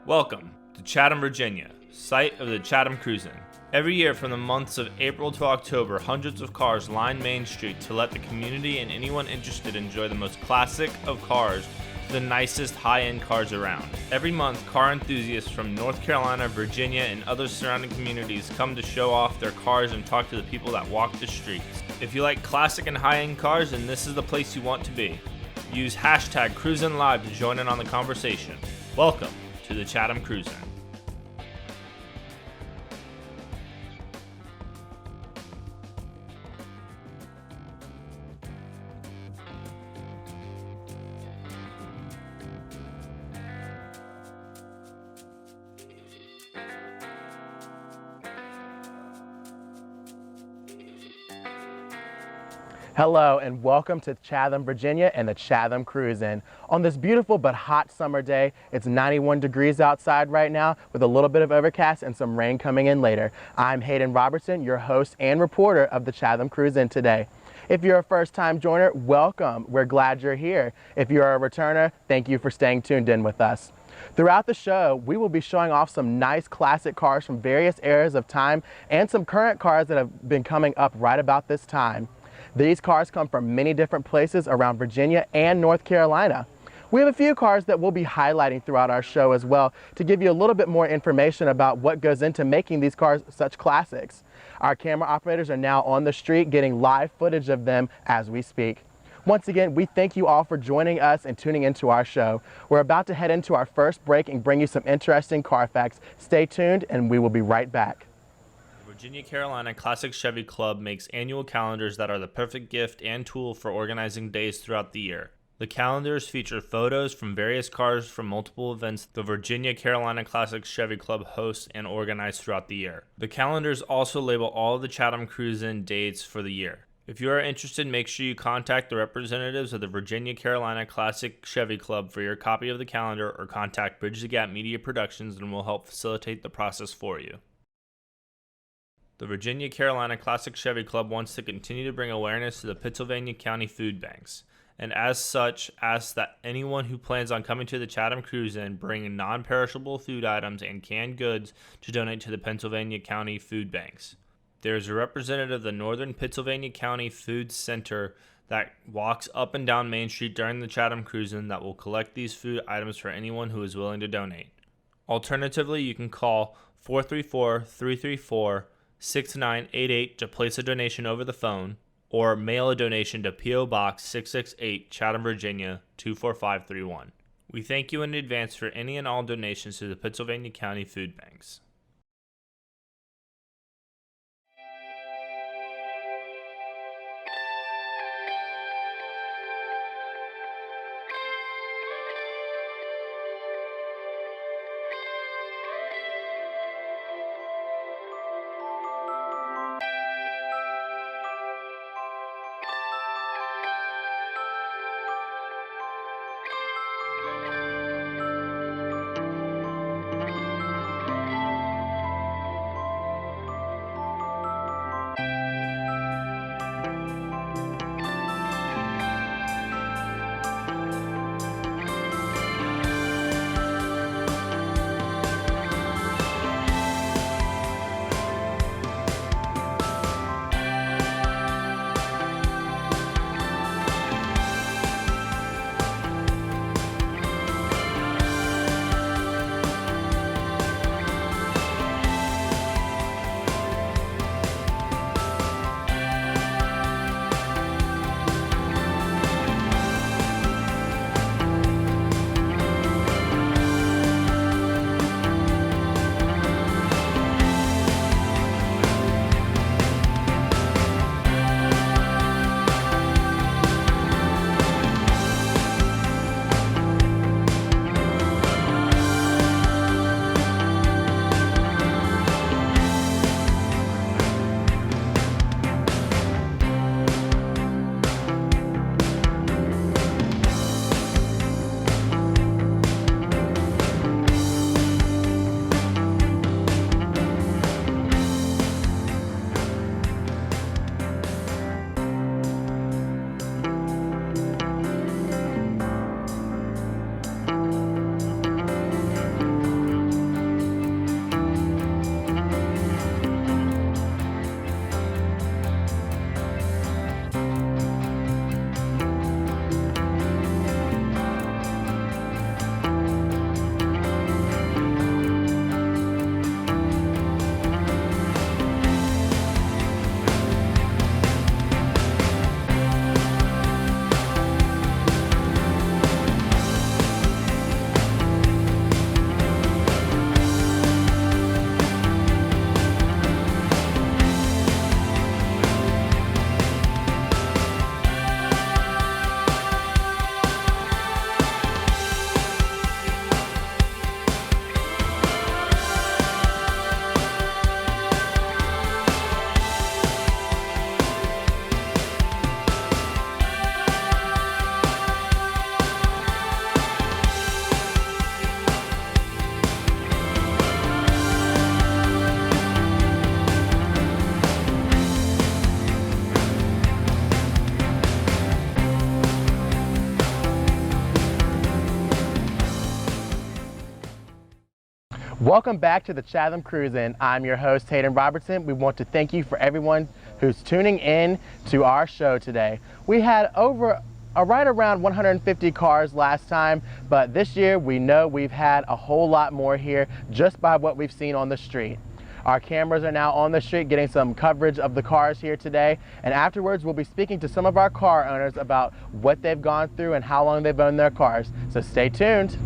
Welcome to Chatham, Virginia, site of the Chatham Cruise In. Every year from the months of April to October, hundreds of cars line Main Street to let the community and anyone interested enjoy the most classic of cars to the nicest high-end cars around. Every month, car enthusiasts from North Carolina, Virginia, and other surrounding communities come to show off their cars and talk to the people that walk the streets. If you like classic and high-end cars, then this is the place you want to be. Use hashtag CruiseInLive to join in on the conversation. Welcome to the Chatham Cruise In. Hello and welcome to Chatham, Virginia and the Chatham Cruise In. On this beautiful but hot summer day, it's 91 degrees outside right now with a little bit of overcast and some rain coming in later. I'm Hayden Robertson, your host and reporter of the Chatham Cruise In today. If you're a first-time joiner, welcome. We're glad you're here. If you're a returner, thank you for staying tuned in with us. Throughout the show, we will be showing off some nice classic cars from various eras of time and some current cars that have been coming up right about this time. These cars come from many different places around Virginia and North Carolina. We have a few cars that we'll be highlighting throughout our show as well to give you a little bit more information about what goes into making these cars such classics. Our camera operators are now on the street getting live footage of them as we speak. Once again, we thank you all for joining us and tuning into our show. We're about to head into our first break and bring you some interesting car facts. Stay tuned and we will be right back. Virginia Carolina Classic Chevy Club makes annual calendars that are the perfect gift and tool for organizing days throughout the year. The calendars feature photos from various cars from multiple events the Virginia Carolina Classic Chevy Club hosts and organizes throughout the year. The calendars also label all of the Chatham Cruise In dates for the year. If you are interested, make sure you contact the representatives of the Virginia Carolina Classic Chevy Club for your copy of the calendar or contact Bridge the Gap Media Productions and we'll help facilitate the process for you. The Virginia Carolina Classic Chevy Club wants to continue to bring awareness to the Pennsylvania County food banks, and as such, asks that anyone who plans on coming to the Chatham Cruise In bring non-perishable food items and canned goods to donate to the Pennsylvania County food banks. There is a representative of the Northern Pennsylvania County Food Center that walks up and down Main Street during the Chatham Cruise In that will collect these food items for anyone who is willing to donate. Alternatively, you can call 434-334-6988 to place a donation over the phone, or mail a donation to P.O. Box 668, Chatham, Virginia 24531. We thank you in advance for any and all donations to the Pennsylvania County Food Banks. Welcome back to the Chatham Cruise In. I'm your host, Hayden Robertson. We want to thank you for everyone who's tuning in to our show today. We had right around 150 cars last time, but this year we know we've had a whole lot more here just by what we've seen on the street. Our cameras are now on the street getting some coverage of the cars here today, and afterwards we'll be speaking to some of our car owners about what they've gone through and how long they've owned their cars. So stay tuned.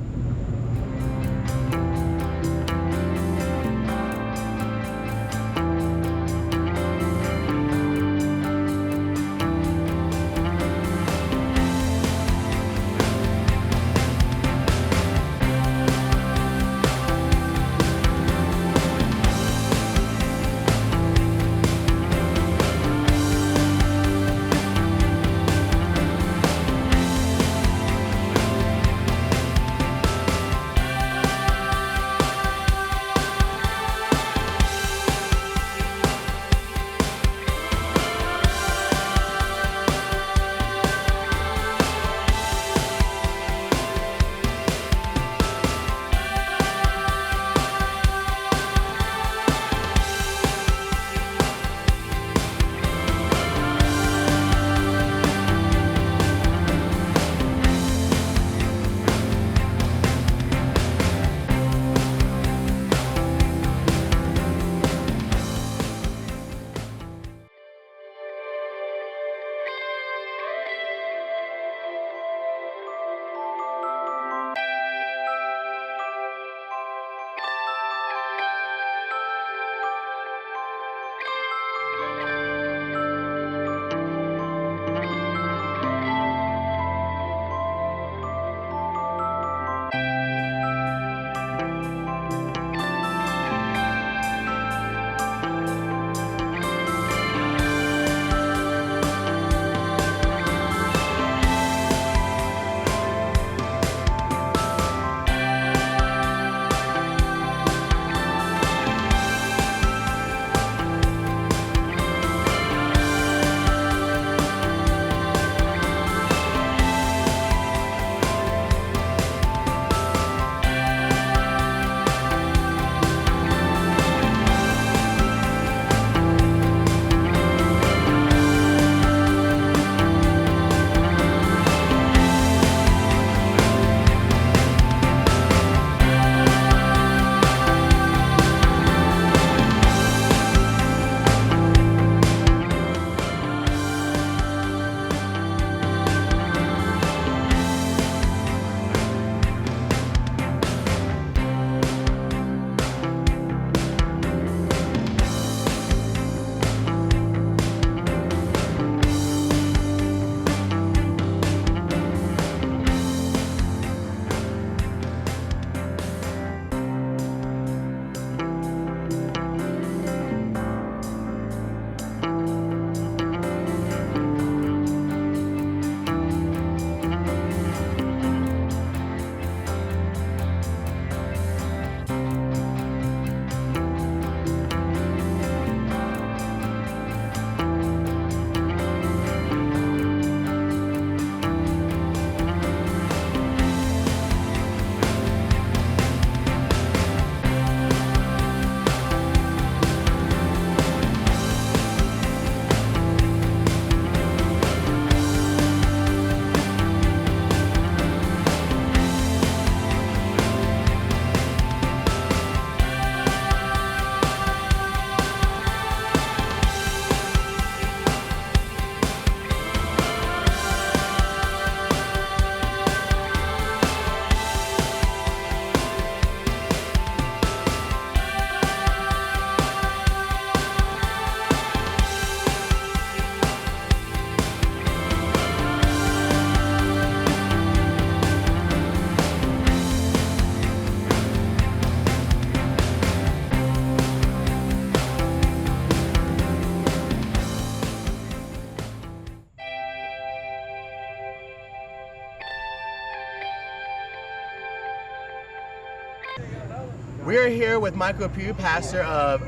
We're here with Michael Pugh, pastor of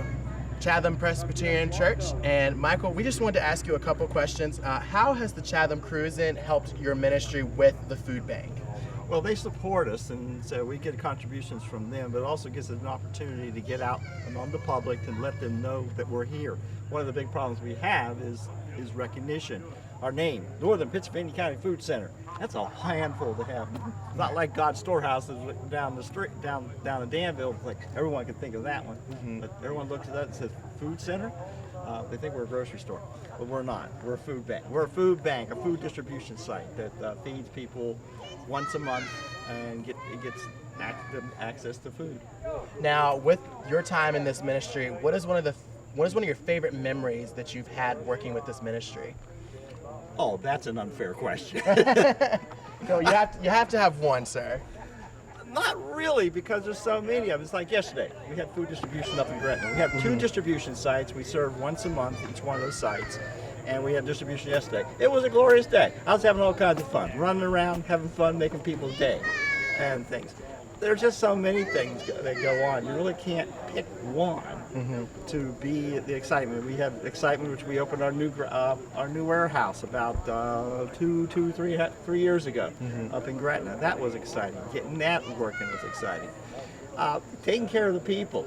Chatham Presbyterian Church. And Michael, we just wanted to ask you a couple questions. How has the Chatham Cruise In helped your ministry with the food bank? Well, they support us, and so we get contributions from them, but it also gives us an opportunity to get out among the public and let them know that we're here. One of the big problems we have is recognition. Our name, Northern Pennsylvania County Food Center. That's a handful to have. It's not like God's Storehouse is down the street, down in Danville. Like everyone can think of that one, but everyone looks at that and says Food Center. They think we're a grocery store, but we're not. We're a food bank. We're a food bank, a food distribution site that feeds people once a month and gets access to food. Now, with your time in this ministry, what is one of your favorite memories that you've had working with this ministry? Oh, that's an unfair question. No, you have to have one, sir. Not really, because there's so many of them. It's like yesterday, we had food distribution up in Gretna. We have two distribution sites. We serve once a month each one of those sites, and we had distribution yesterday. It was a glorious day. I was having all kinds of fun, running around, having fun, making people's day and things. There's just so many things that go on. You really can't pick one to be the excitement. We have excitement, which we opened our new warehouse about 3 years ago up in Gretna. That was exciting. Getting that working was exciting. Taking care of the people.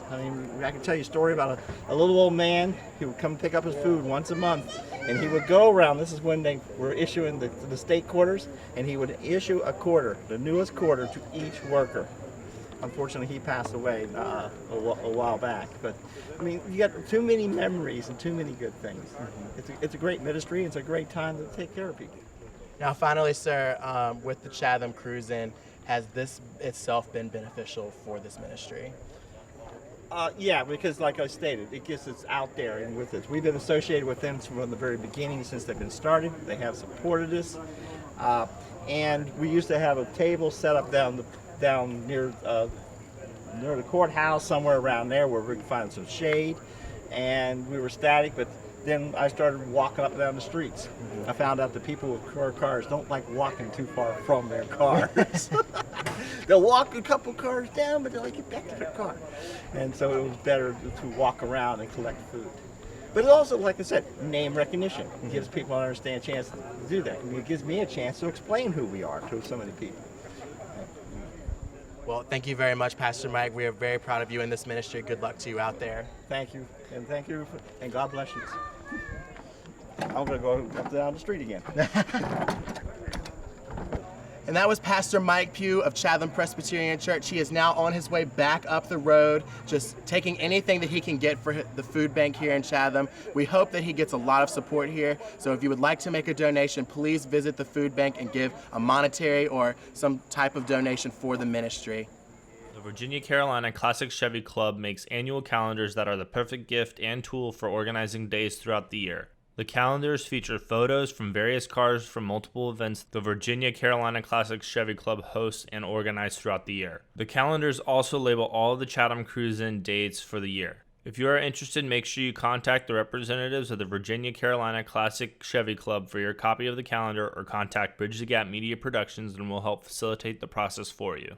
I mean, I can tell you a story about a little old man who would come pick up his food once a month, and he would go around. This is when they were issuing the state quarters, and he would issue a quarter, the newest quarter, to each worker. Unfortunately, he passed away a while back. But I mean, you got too many memories and too many good things. It's a great ministry. It's a great time to take care of people. Now, finally, sir, with the Chatham Cruise In, has this itself been beneficial for this ministry? Yeah, because like I stated, it gets us out there and with us. We've been associated with them from the very beginning since they've been started. They have supported us. And we used to have a table set up down near the courthouse, somewhere around there where we could find some shade. And we were static, but then I started walking up and down the streets. I found out that people with cars don't like walking too far from their cars. They'll walk a couple cars down, but they'll get back to their car. And so it was better to walk around and collect food. But it also, like I said, name recognition. It gives people an understand chance to do that. I mean, it gives me a chance to explain who we are to so many people. Well, thank you very much, Pastor Mike. We are very proud of you in this ministry. Good luck to you out there. Thank you, and God bless you. I'm going to go up down the street again. And that was Pastor Mike Pugh of Chatham Presbyterian Church. He is now on his way back up the road, just taking anything that he can get for the food bank here in Chatham. We hope that he gets a lot of support here. So if you would like to make a donation, please visit the food bank and give a monetary or some type of donation for the ministry. The Virginia Carolina Classic Chevy Club makes annual calendars that are the perfect gift and tool for organizing days throughout the year. The calendars feature photos from various cars from multiple events the Virginia Carolina Classic Chevy Club hosts and organizes throughout the year. The calendars also label all of the Chatham Cruise In dates for the year. If you are interested, make sure you contact the representatives of the Virginia Carolina Classic Chevy Club for your copy of the calendar, or contact Bridge the Gap Media Productions and we'll help facilitate the process for you.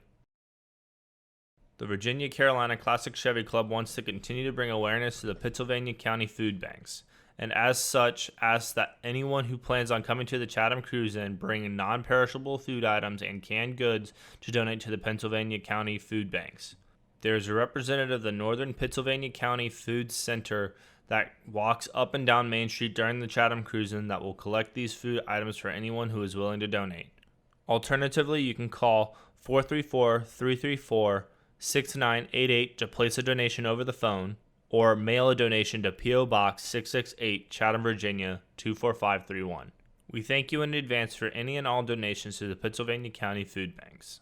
The Virginia Carolina Classic Chevy Club wants to continue to bring awareness to the Pennsylvania County food banks, and as such asks that anyone who plans on coming to the Chatham Cruise In bring non-perishable food items and canned goods to donate to the Pennsylvania County food banks. There is a representative of the Northern Pennsylvania County Food Center that walks up and down Main Street during the Chatham Cruise In that will collect these food items for anyone who is willing to donate. Alternatively, you can call 434-334-6988 to place a donation over the phone, or mail a donation to P.O. Box 668, Chatham, Virginia 24531. We thank you in advance for any and all donations to the Pennsylvania County Food Banks.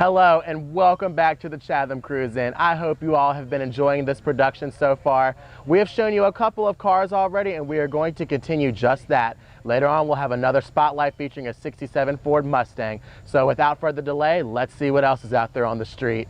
Hello and welcome back to the Chatham Cruise In. I hope you all have been enjoying this production so far. We have shown you a couple of cars already and we are going to continue just that. Later on we'll have another spotlight featuring a 67 Ford Mustang. So without further delay, let's see what else is out there on the street.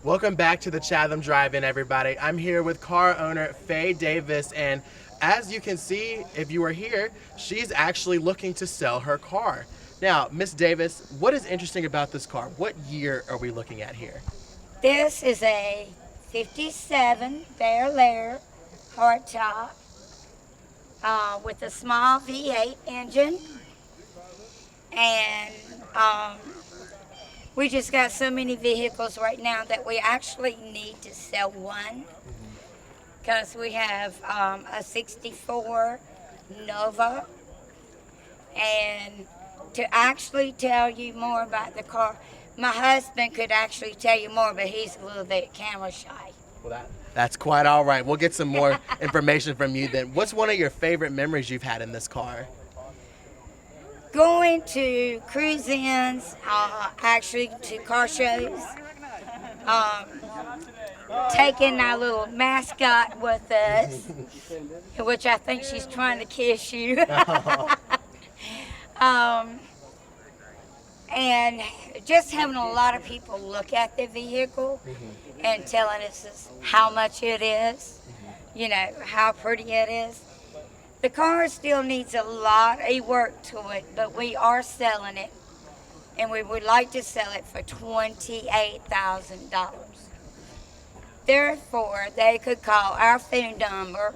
Welcome back to the Chatham Drive-In, everybody. I'm here with car owner Faye Davis, and as you can see, if you were here, she's actually looking to sell her car. Now, Miss Davis, what is interesting about this car? What year are we looking at here? This is a 57 Bear Lair hardtop with a small V8 engine, and we just got so many vehicles right now that we actually need to sell one, because we have a 64 Nova. And to actually tell you more about the car, my husband could actually tell you more, but he's a little bit camera shy. Well, that's quite all right. We'll get some more information from you then. What's one of your favorite memories you've had in this car? Going to cruise-ins, actually to car shows, taking our little mascot with us, which I think she's trying to kiss you. And just having a lot of people look at the vehicle and telling us how much it is, you know, how pretty it is. The car still needs a lot of work to it, but we are selling it, and we would like to sell it for $28,000. Therefore, they could call our phone number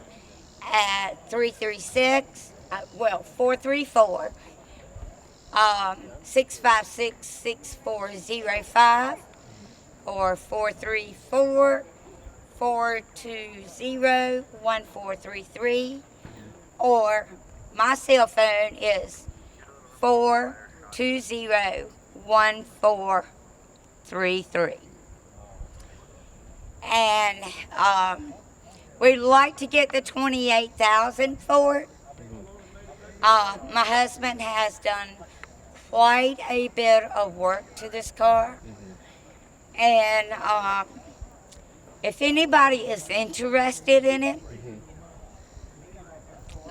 at 434 656-6405 or 434-420-1433, or my cell phone is 420-1433. And we'd like to get the $28,000 for it. My husband has done quite a bit of work to this car, and if anybody is interested in it,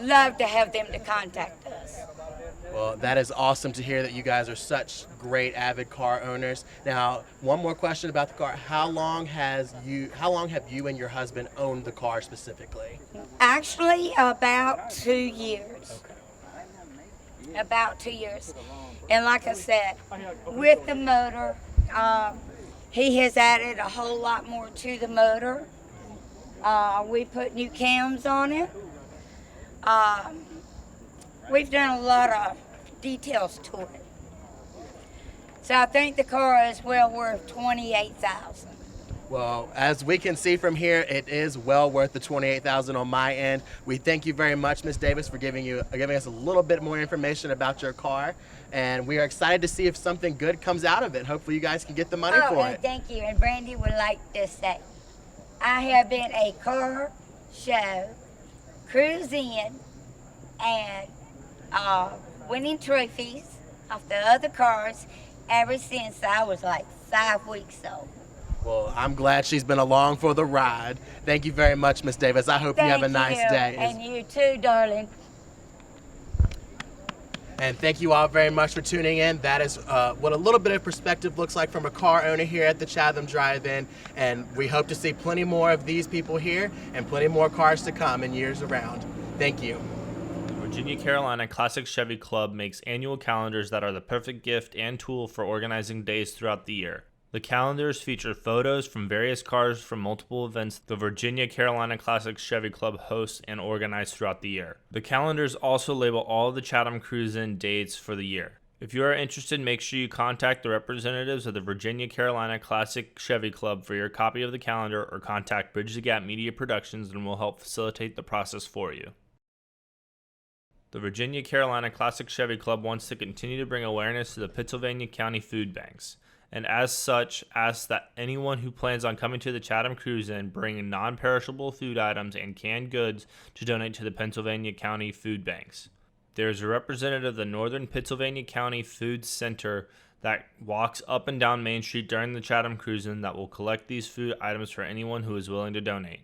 love to have them to contact us. Well, that is awesome to hear that you guys are such great avid car owners. Now, one more question about the car. How long have you and your husband owned the car specifically? Actually, about 2 years. Okay. About 2 years. And like I said, with the motor, he has added a whole lot more to the motor. We put new cams on it. We've done a lot of details to it. So I think the car is well worth $28,000. Well, as we can see from here, it is well worth the $28,000 on my end. We thank you very much, Ms. Davis, for giving us a little bit more information about your car, and we are excited to see if something good comes out of it. Hopefully, you guys can get the money for it. Thank you. And Brandy would like to say, I have been a car show, cruise in, and winning trophies off the other cars ever since I was like 5 weeks old. Well, I'm glad she's been along for the ride. Thank you very much, Miss Davis. I hope you have a nice day. And you too, darling. And thank you all very much for tuning in. That is what a little bit of perspective looks like from a car owner here at the Chatham Drive-In. And we hope to see plenty more of these people here and plenty more cars to come in years around. Thank you. Virginia Carolina Classic Chevy Club makes annual calendars that are the perfect gift and tool for organizing days throughout the year. The calendars feature photos from various cars from multiple events the Virginia Carolina Classic Chevy Club hosts and organizes throughout the year. The calendars also label all of the Chatham Cruise In dates for the year. If you are interested, make sure you contact the representatives of the Virginia Carolina Classic Chevy Club for your copy of the calendar, or contact Bridge the Gap Media Productions and we'll help facilitate the process for you. The Virginia Carolina Classic Chevy Club wants to continue to bring awareness to the Pittsylvania County food banks, and as such asks that anyone who plans on coming to the Chatham Cruise In bring non-perishable food items and canned goods to donate to the Pennsylvania County food banks. There is a representative of the Northern Pennsylvania County Food Center that walks up and down Main Street during the Chatham Cruise In that will collect these food items for anyone who is willing to donate.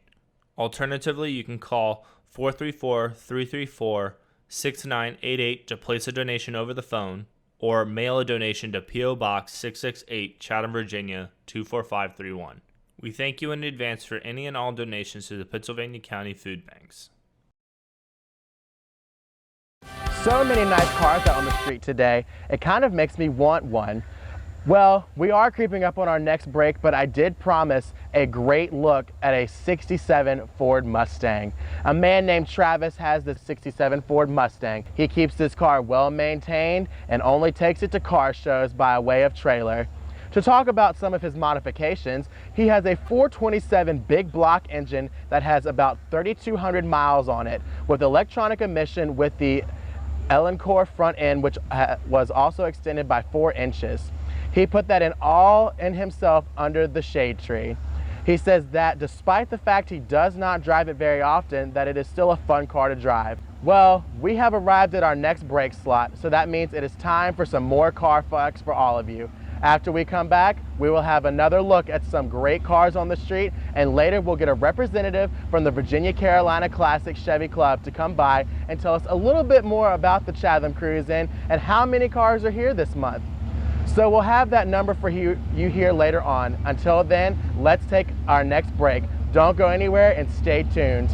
Alternatively, you can call 434-334-6988 to place a donation over the phone, or mail a donation to P.O. Box 668, Chatham, Virginia 24531. We thank you in advance for any and all donations to the Pennsylvania County Food Banks. So many nice cars out on the street today, it kind of makes me want one. Well, we are creeping up on our next break, but I did promise a great look at a 67 Ford Mustang. A man named Travis has this 67 Ford Mustang. He keeps this car well maintained and only takes it to car shows by way of trailer. To talk about some of his modifications, he has a 427 big block engine that has about 3,200 miles on it, with electronic emission with the Elancore front end, which was also extended by 4 inches. He put that all in himself under the shade tree. He says that despite the fact he does not drive it very often, that it is still a fun car to drive. Well, we have arrived at our next break slot, so that means it is time for some more car facts for all of you. After we come back, we will have another look at some great cars on the street, and later we'll get a representative from the Virginia Carolina Classic Chevy Club to come by and tell us a little bit more about the Chatham Cruise In and how many cars are here this month. So we'll have that number for you here later on. Until then, let's take our next break. Don't go anywhere and stay tuned.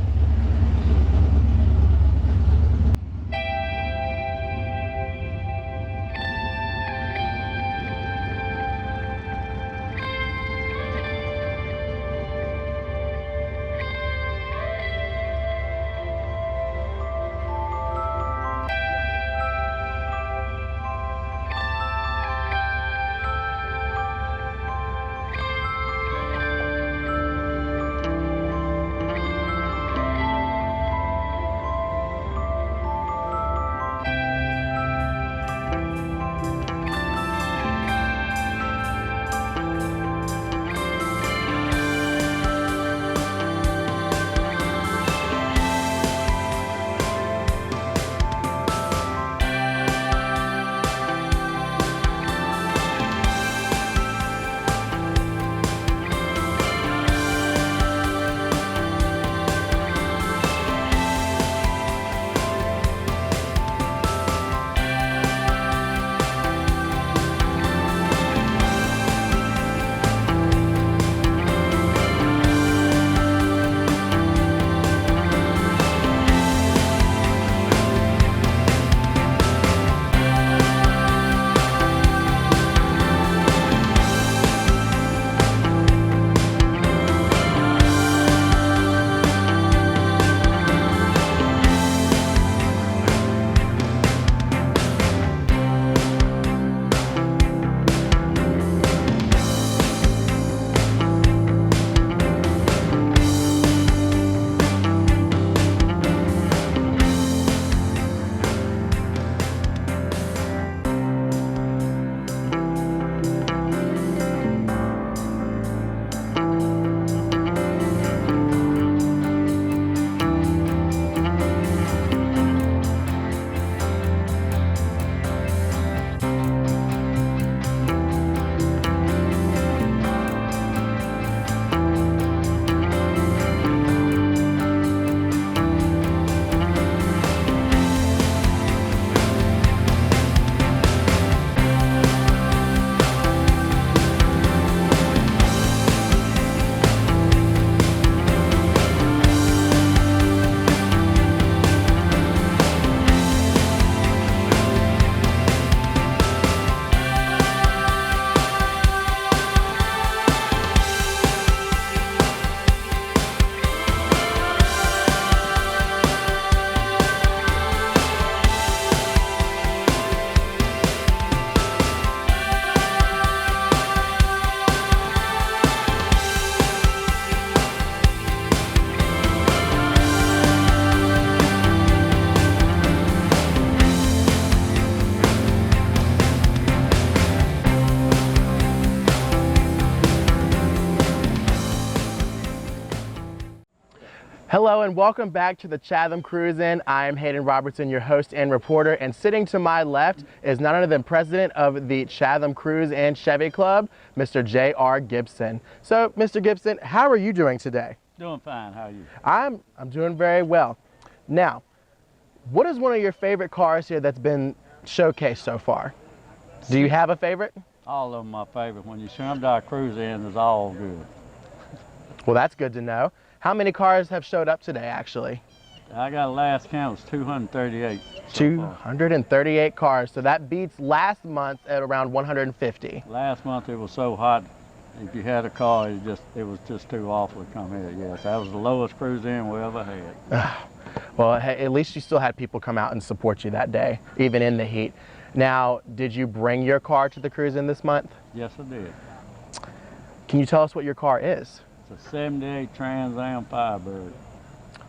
Hello and welcome back to the Chatham Cruise In. I am Hayden Robertson, your host and reporter, and sitting to my left is none other than president of the Chatham Cruise In Chevy Club, Mr. J.R. Gibson. So, Mr. Gibson, how are you doing today? Doing fine. How are you? I'm doing very well. Now, what is one of your favorite cars here that's been showcased so far? Do you have a favorite? All of them my favorite. When you see them to our cruise in, it's all good. Well, that's good to know. How many cars have showed up today, actually? I got a last count, it's 238 so 238 cars. So that beats last month at around 150. far. Last month it was so hot, if you had a car, it was just too awful to come here. Yes, that was the lowest cruise in we ever had. Well, hey, at least you still had people come out and support you that day, even in the heat. Now, did you bring your car to the cruise in this month? Yes, I did. Can you tell us what your car is? It's a 78 Trans Am Firebird.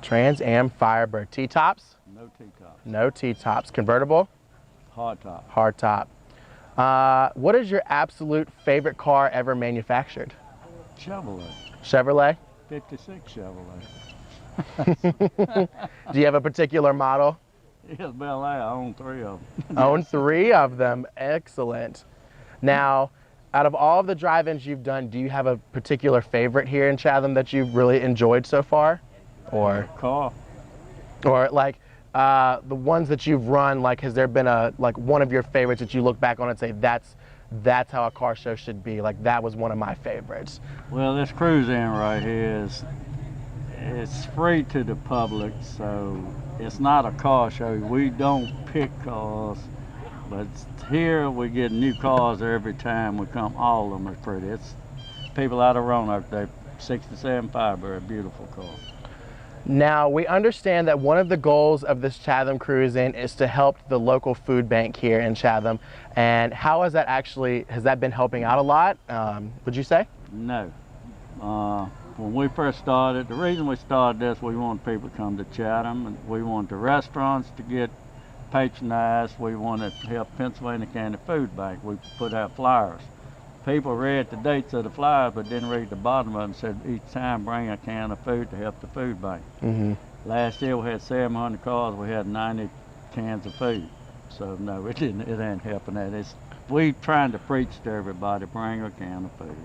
Trans Am Firebird. T-tops? No T-tops. No T-tops. Convertible? Hard top. Hard top. What is your absolute favorite car ever manufactured? Chevrolet. Chevrolet? 56 Chevrolet. Do you have a particular model? Yes, Bel Air. I own 3 of them. Own 3 of them. Excellent. Now, out of all of the drive-ins you've done, do you have a particular favorite here in Chatham that you've really enjoyed so far? Or like the ones that you've run, like has there been one of your favorites that you look back on and say that's how a car show should be, like that was one of my favorites? Well, this cruise in right here it's free to the public, so it's not a car show. We don't pick cars, but here we get new cars every time we come. All of them are pretty. It's people out of Roanoke, they're 67 Firebird, beautiful car. Now, we understand that one of the goals of this Chatham Cruise In is to help the local food bank here in Chatham. And how has that been helping out a lot, would you say? No. When we first started, the reason we started this, we wanted people to come to Chatham, and we wanted the restaurants to get patronized. We wanted to help Pennsylvania County Food Bank. We put out flyers. People read the dates of the flyers, but didn't read the bottom of them. Said each time bring a can of food to help the food bank. Last year we had 700 cars. We had 90 cans of food. So no, it ain't helping that. We trying to preach to everybody, bring a can of food.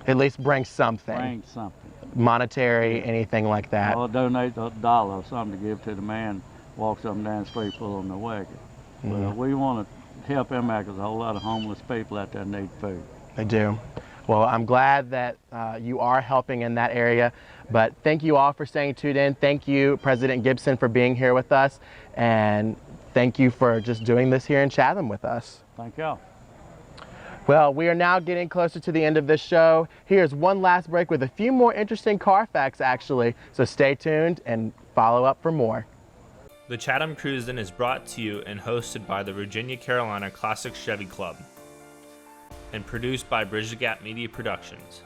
At least bring something. Bring something. Monetary, anything like that. Or donate $1 or something to give to the man walks up and down the street pulling the wagon. Well, we want to help him out because a whole lot of homeless people out there need food. They do. Well, I'm glad that you are helping in that area, but thank you all for staying tuned in. Thank you, President Gibson, for being here with us, and thank you for just doing this here in Chatham with us. Thank y'all. Well, we are now getting closer to the end of this show. Here's one last break with a few more interesting car facts, actually, so stay tuned and follow up for more. The Chatham Cruise In is brought to you and hosted by the Virginia Carolina Classic Chevy Club and produced by Bridge the Gap Media Productions.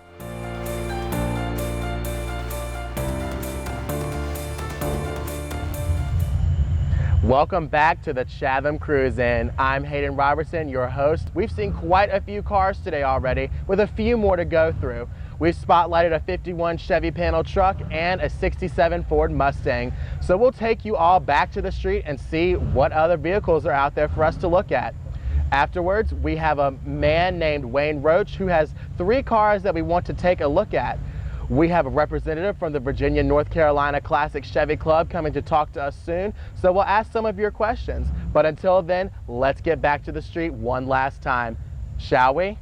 Welcome back to the Chatham Cruise In. I'm Hayden Robertson, your host. We've seen quite a few cars today already, with a few more to go through. We've spotlighted a 51 Chevy panel truck and a 67 Ford Mustang. So we'll take you all back to the street and see what other vehicles are out there for us to look at. Afterwards, we have a man named Wayne Roach who has 3 cars that we want to take a look at. We have a representative from the Virginia North Carolina Classic Chevy Club coming to talk to us soon, so we'll ask some of your questions. But until then, let's get back to the street one last time, shall we?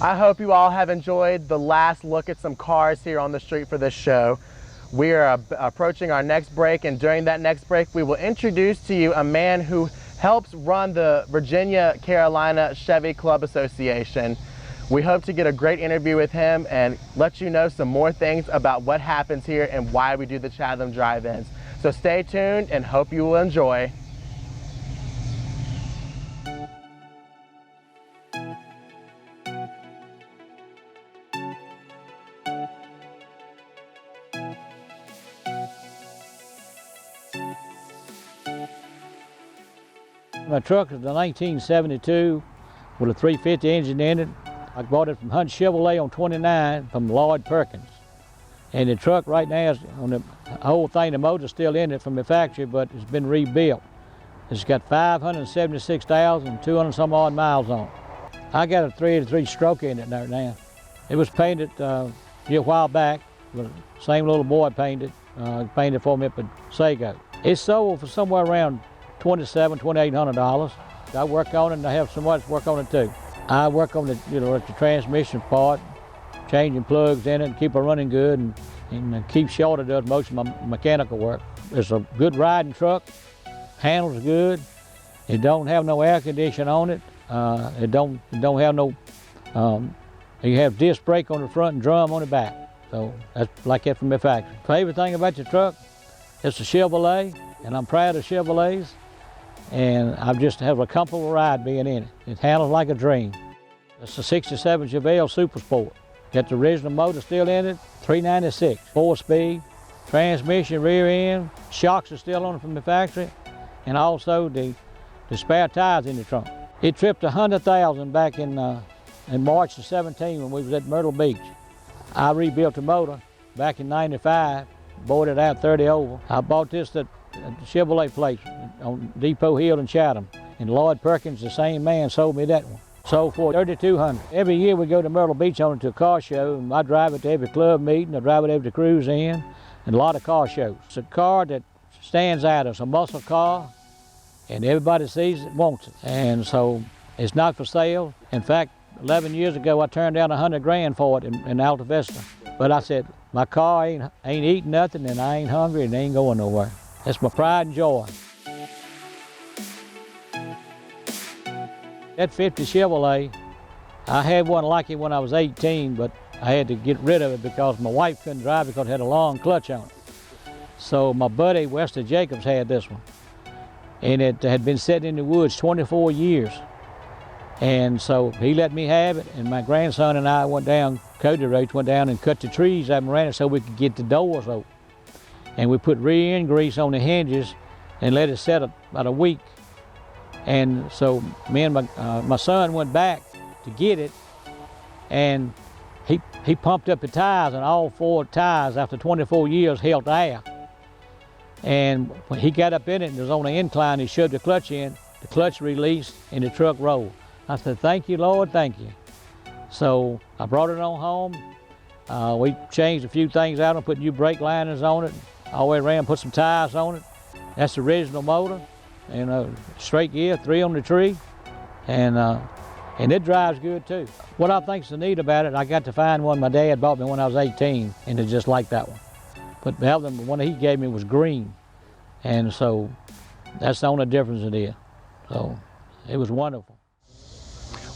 I hope you all have enjoyed the last look at some cars here on the street for this show. We are approaching our next break, and during that next break, we will introduce to you a man who helps run the Virginia-Carolina Chevy Club Association. We hope to get a great interview with him and let you know some more things about what happens here and why we do the Chatham drive-ins. So stay tuned and hope you will enjoy. My truck is a 1972 with a 350 engine in it. I bought it from Hunt Chevrolet on 29 from Lloyd Perkins. And the truck right now is on the whole thing, the motor's still in it from the factory, but it's been rebuilt. It's got 576,200 some odd miles on it. I got a 383 stroke in it right now. It was painted a while back. The same little boy painted for me up at Sago. It sold for somewhere around $2,800. I work on it, and I have somebody else work on it too. I work on the, the transmission part, changing plugs in it, and keep it running good, and Keith Shorter does most of my mechanical work. It's a good riding truck, handles good. It don't have no air conditioning on it. It don't have no. You have disc brake on the front and drum on the back. So that's like that from the factory. Favorite thing about your truck, it's a Chevrolet, and I'm proud of Chevrolets. And I just have a comfortable ride being in it. It handles like a dream. It's a 67 Chevelle Super Sport. Got the original motor still in it, 396, 4-speed, transmission, rear end, shocks are still on it from the factory, and also the spare tires in the trunk. It tripped 100,000 back in March of 17 when we was at Myrtle Beach. I rebuilt the motor back in 95, bought it out 30 over. I bought this at the Chevrolet place on Depot Hill in Chatham. And Lloyd Perkins, the same man, sold me that one. Sold for $3,200. Every year we go to Myrtle Beach on it to a car show, and I drive it to every club meeting, I drive it every Cruise In, and a lot of car shows. It's a car that stands out. It's a muscle car, and everybody sees it, wants it. And so it's not for sale. In fact, 11 years ago, I turned down $100 grand for it in Alta Vista. But I said, my car ain't eating nothing, and I ain't hungry, and it ain't going nowhere. That's my pride and joy. That 50 Chevrolet, I had one like it when I was 18, but I had to get rid of it because my wife couldn't drive it because it had a long clutch on it. So my buddy, Wester Jacobs, had this one. And it had been sitting in the woods 24 years. And so he let me have it, and my grandson and I went down, Cody Roach went down and cut the trees up and ran it so we could get the doors open. And we put rear end grease on the hinges and let it set about a week. And so me and my son went back to get it, and he pumped up the tires, and all 4 tires after 24 years held air. And when he got up in it and it was on the incline, he shoved the clutch in, the clutch released, and the truck rolled. I said, thank you, Lord, thank you. So I brought it on home. We changed a few things out and put new brake liners on it, all the way around, put some tires on it. That's the original motor, and straight gear, 3 on the tree, and it drives good too. What I think's so neat about it, I got to find one my dad bought me when I was 18, and it's just like that one. But the other one he gave me was green, and so that's the only difference it is. So it was wonderful.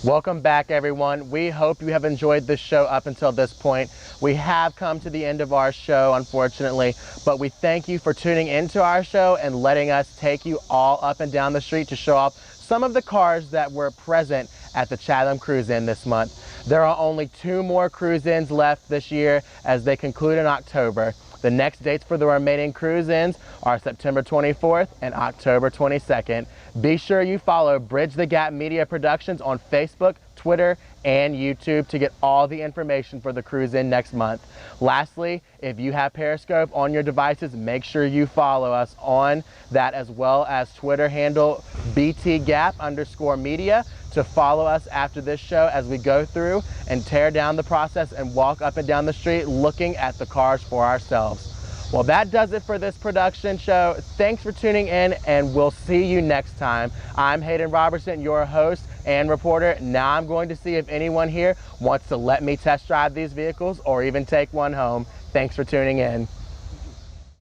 Welcome back, everyone. We hope you have enjoyed this show up until this point. We have come to the end of our show, unfortunately, but we thank you for tuning into our show and letting us take you all up and down the street to show off some of the cars that were present at the Chatham Cruise In this month. There are only 2 more Cruise Ins left this year as they conclude in October. The next dates for the remaining Cruise Ins are September 24th and October 22nd. Be sure you follow Bridge the Gap Media Productions on Facebook, Twitter, and YouTube to get all the information for the Cruise In next month. Lastly, if you have Periscope on your devices, make sure you follow us on that, as well as Twitter handle BTGap_media to follow us after this show as we go through and tear down the process and walk up and down the street looking at the cars for ourselves. Well, that does it for this production show. Thanks for tuning in, and we'll see you next time. I'm Hayden Robertson, your host and reporter. Now I'm going to see if anyone here wants to let me test drive these vehicles or even take one home. Thanks for tuning in.